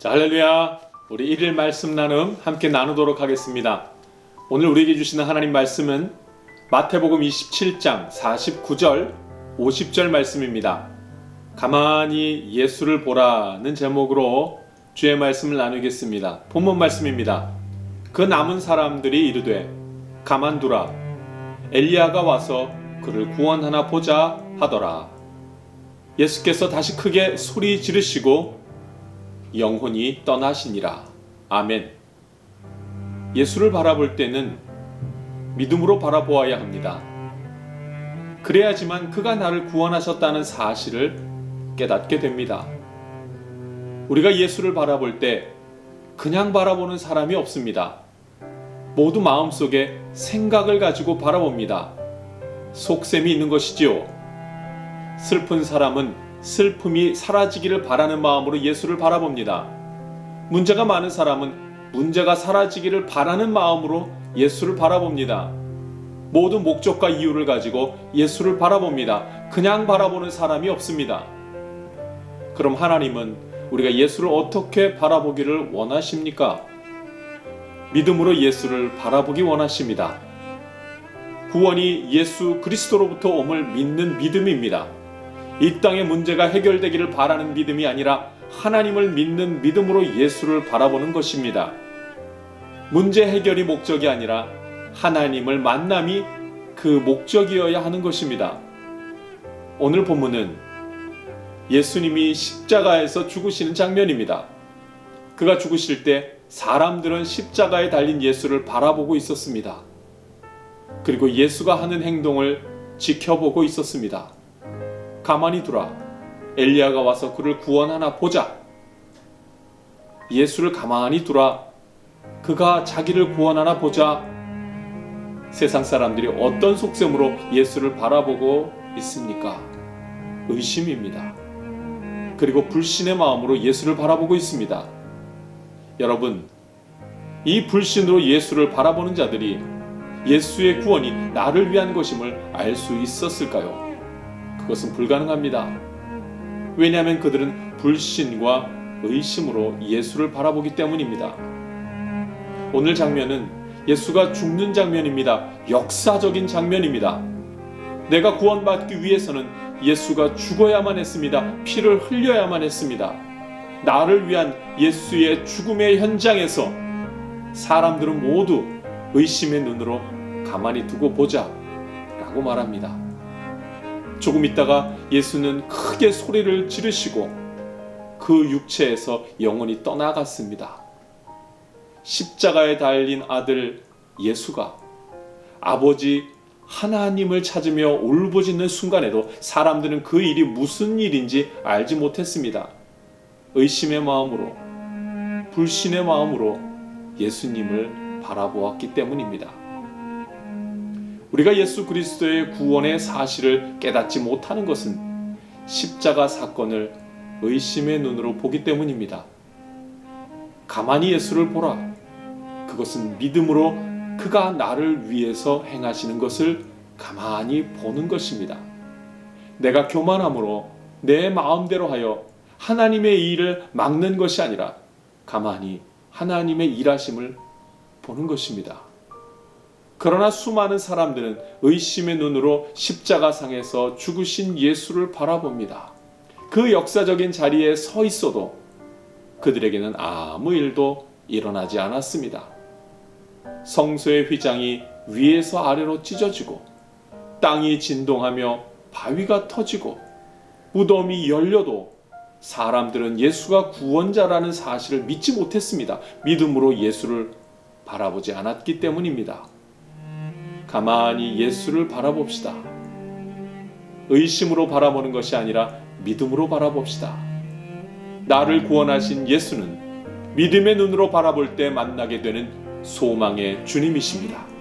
자, 할렐루야. 우리 일일 말씀 나눔 함께 나누도록 하겠습니다. 오늘 우리에게 주시는 하나님 말씀은 마태복음 27장 49절 50절 말씀입니다. 가만히 예수를 보라는 제목으로 주의 말씀을 나누겠습니다. 본문 말씀입니다. 그 남은 사람들이 이르되 가만두라, 엘리야가 와서 그를 구원하나 보자 하더라. 예수께서 다시 크게 소리 지르시고 영혼이 떠나시니라. 아멘. 예수를 바라볼 때는 믿음으로 바라보아야 합니다. 그래야지만 그가 나를 구원하셨다는 사실을 깨닫게 됩니다. 우리가 예수를 바라볼 때 그냥 바라보는 사람이 없습니다. 모두 마음속에 생각을 가지고 바라봅니다. 속셈이 있는 것이지요. 슬픈 사람은 슬픔이 사라지기를 바라는 마음으로 예수를 바라봅니다. 문제가 많은 사람은 문제가 사라지기를 바라는 마음으로 예수를 바라봅니다. 모든 목적과 이유를 가지고 예수를 바라봅니다. 그냥 바라보는 사람이 없습니다. 그럼 하나님은 우리가 예수를 어떻게 바라보기를 원하십니까? 믿음으로 예수를 바라보기 원하십니다. 구원이 예수 그리스도로부터 옴을 믿는 믿음입니다. 이 땅의 문제가 해결되기를 바라는 믿음이 아니라 하나님을 믿는 믿음으로 예수를 바라보는 것입니다. 문제 해결이 목적이 아니라 하나님을 만남이 그 목적이어야 하는 것입니다. 오늘 본문은 예수님이 십자가에서 죽으시는 장면입니다. 그가 죽으실 때 사람들은 십자가에 달린 예수를 바라보고 있었습니다. 그리고 예수가 하는 행동을 지켜보고 있었습니다. 가만히 두라, 엘리야가 와서 그를 구원하나 보자. 예수를 가만히 두라, 그가 자기를 구원하나 보자. 세상 사람들이 어떤 속셈으로 예수를 바라보고 있습니까? 의심입니다. 그리고 불신의 마음으로 예수를 바라보고 있습니다. 여러분, 이 불신으로 예수를 바라보는 자들이 예수의 구원이 나를 위한 것임을 알 수 있었을까요? 그것은 불가능합니다. 왜냐하면 그들은 불신과 의심으로 예수를 바라보기 때문입니다. 오늘 장면은 예수가 죽는 장면입니다. 역사적인 장면입니다. 내가 구원받기 위해서는 예수가 죽어야만 했습니다. 피를 흘려야만 했습니다. 나를 위한 예수의 죽음의 현장에서 사람들은 모두 의심의 눈으로 가만히 두고 보자 라고 말합니다. 조금 있다가 예수는 크게 소리를 지르시고 그 육체에서 영혼이 떠나갔습니다. 십자가에 달린 아들 예수가 아버지 하나님을 찾으며 울부짖는 순간에도 사람들은 그 일이 무슨 일인지 알지 못했습니다. 의심의 마음으로, 불신의 마음으로 예수님을 바라보았기 때문입니다. 우리가 예수 그리스도의 구원의 사실을 깨닫지 못하는 것은 십자가 사건을 의심의 눈으로 보기 때문입니다. 가만히 예수를 보라. 그것은 믿음으로 그가 나를 위해서 행하시는 것을 가만히 보는 것입니다. 내가 교만함으로 내 마음대로 하여 하나님의 일을 막는 것이 아니라 가만히 하나님의 일하심을 보는 것입니다. 그러나 수많은 사람들은 의심의 눈으로 십자가상에서 죽으신 예수를 바라봅니다. 그 역사적인 자리에 서 있어도 그들에게는 아무 일도 일어나지 않았습니다. 성소의 휘장이 위에서 아래로 찢어지고 땅이 진동하며 바위가 터지고 무덤이 열려도 사람들은 예수가 구원자라는 사실을 믿지 못했습니다. 믿음으로 예수를 바라보지 않았기 때문입니다. 가만히 예수를 바라봅시다. 의심으로 바라보는 것이 아니라 믿음으로 바라봅시다. 나를 구원하신 예수는 믿음의 눈으로 바라볼 때 만나게 되는 소망의 주님이십니다.